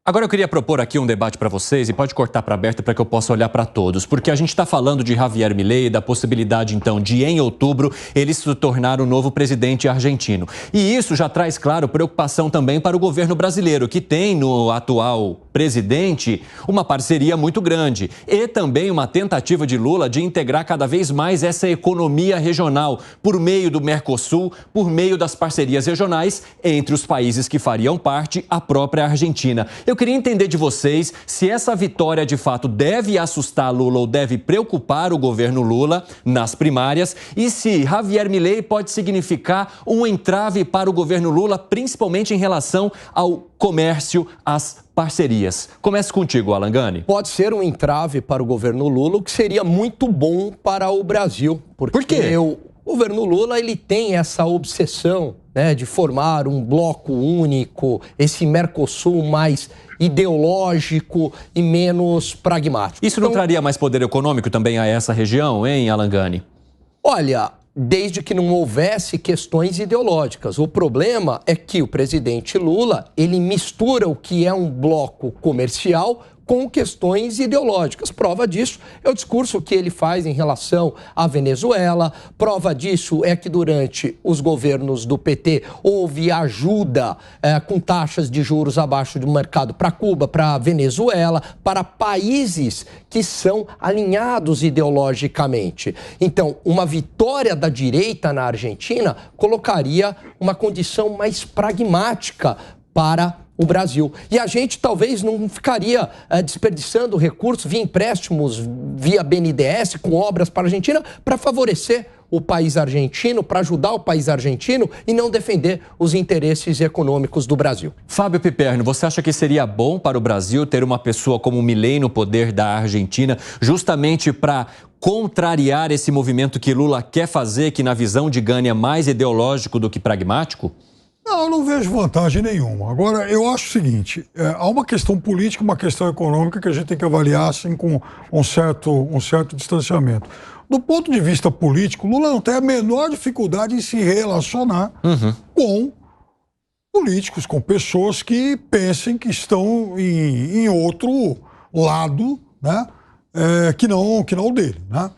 Agora eu queria propor aqui um debate para vocês, e pode cortar para aberto para que eu possa olhar para todos, porque a gente está falando de Javier Milei, da possibilidade então de em outubro ele se tornar o novo presidente argentino. E isso já traz, claro, preocupação também para o governo brasileiro, que tem no atual presidente uma parceria muito grande e também uma tentativa de Lula de integrar cada vez mais essa economia regional por meio do Mercosul, por meio das parcerias regionais entre os países que fariam parte, a própria Argentina. Eu queria entender de vocês se essa vitória de fato deve assustar Lula ou deve preocupar o governo Lula nas primárias e se Javier Milei pode significar um entrave para o governo Lula, principalmente em relação ao comércio, às parcerias. Comece contigo, Alan Gani. Pode ser um entrave para o governo Lula, o que seria muito bom para o Brasil. Por quê? O governo Lula ele tem essa obsessão, né, de formar um bloco único, esse Mercosul mais ideológico e menos pragmático. Isso não traria mais poder econômico também a essa região, hein, Alan Gani? Olha, desde que não houvesse questões ideológicas. O problema é que o presidente Lula, ele mistura o que é um bloco comercial com questões ideológicas. Prova disso é o discurso que ele faz em relação à Venezuela. Prova disso é que durante os governos do PT houve ajuda com taxas de juros abaixo do mercado para Cuba, para Venezuela, para países que são alinhados ideologicamente. Então, uma vitória da direita na Argentina colocaria uma condição mais pragmática para o Brasil. E a gente talvez não ficaria desperdiçando recursos via empréstimos, via BNDES, com obras para a Argentina, para favorecer o país argentino, para ajudar o país argentino e não defender os interesses econômicos do Brasil. Fábio Piperno, você acha que seria bom para o Brasil ter uma pessoa como Milei no poder da Argentina, justamente para contrariar esse movimento que Lula quer fazer, que na visão de Gani é mais ideológico do que pragmático? Não, eu não vejo vantagem nenhuma. Agora, eu acho o seguinte, há uma questão política, uma questão econômica que a gente tem que avaliar assim, com um certo distanciamento. Do ponto de vista político, Lula não tem a menor dificuldade em se relacionar com políticos, com pessoas que pensem que estão em outro lado, né, que não o dele, né?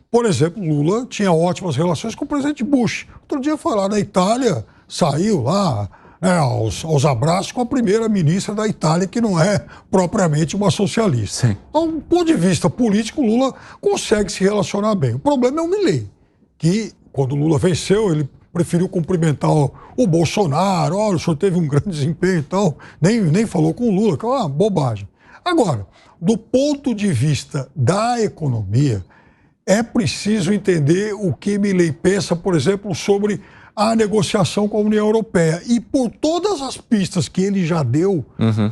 Por exemplo, Lula tinha ótimas relações com o presidente Bush. Outro dia foi lá na Itália, saiu lá, né, aos abraços com a primeira-ministra da Itália, que não é propriamente uma socialista. Sim. Então, do ponto de vista político, Lula consegue se relacionar bem. O problema é o Milei, que quando Lula venceu, ele preferiu cumprimentar o Bolsonaro, olha, o senhor teve um grande desempenho e tal, nem falou com o Lula, que é uma bobagem. Agora, do ponto de vista da economia, é preciso entender o que Milei pensa, por exemplo, sobre a negociação com a União Europeia. E por todas as pistas que ele já deu,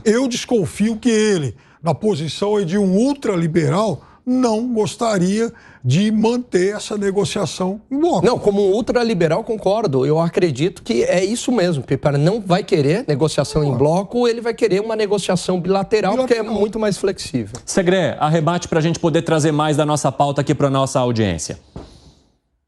eu desconfio que ele, na posição de um ultraliberal, não gostaria de manter essa negociação em bloco. Não, como um ultraliberal, concordo. Eu acredito que é isso mesmo. Piper não vai querer negociação em bloco, ele vai querer uma negociação bilateral, que é muito mais flexível. Segré, arrebate para a gente poder trazer mais da nossa pauta aqui para a nossa audiência.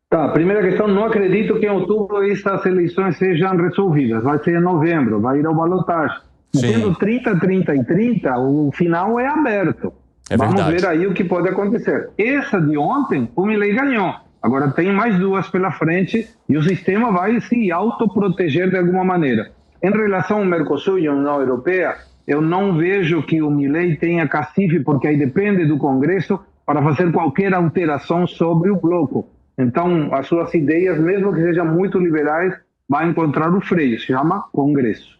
Tá, primeira questão, não acredito que em outubro essas eleições sejam resolvidas. Vai ser em novembro, vai ir ao balotagem. Tendo 30, 30 e 30, o final é aberto. Vamos ver aí o que pode acontecer. Essa de ontem, o Milei ganhou. Agora tem mais duas pela frente e o sistema vai se autoproteger de alguma maneira. Em relação ao Mercosul e à União Europeia, eu não vejo que o Milei tenha cacife, porque aí depende do Congresso, para fazer qualquer alteração sobre o bloco. Então, as suas ideias, mesmo que sejam muito liberais, vai encontrar o freio, se chama Congresso.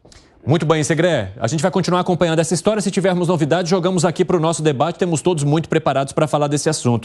Muito bem, Segré. A gente vai continuar acompanhando essa história. Se tivermos novidades, jogamos aqui para o nosso debate. Temos todos muito preparados para falar desse assunto.